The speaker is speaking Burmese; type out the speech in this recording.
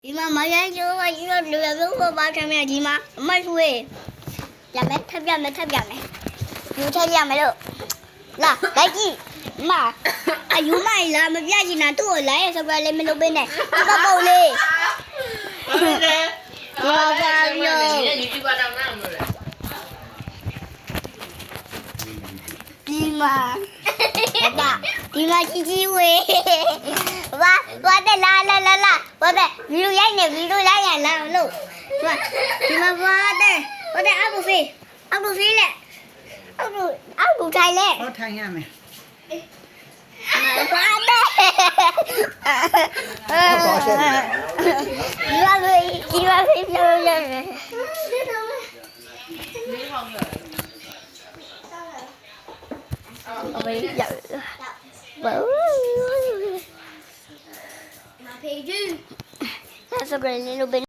ဒီမှာမရိုင်းကျိုးကကြီးတော့လူမျိုးပေါ်ပါချင်မယ်ဒီမှာအမဆွေးရမယ်ထပ်ပြမယ်ယူထပ်ရမယ်လို့လာလိုက်ကြည့်မအယူမလာမပြချင်တာသူ့ကိုလိုက်ရစပယ်လေးမလုပ်ပေးနဲ့ဒီကပုံလေးဘာသာပြောဒီမှာကြီးဝေးဘာတဲ့လာဘာတဲ့ဗီဒီယိုရိုက်နေလာလို့ဒီမှာဘာတဲ့အကူဖေးလက်အကူထိုင်လက် ဟောထိုင်ရမယ် ဘာတဲ့ဒီပါဖေးပြောရတယ်အမေရဘာမဖေးကျူဆက်စပယ်လေးလို့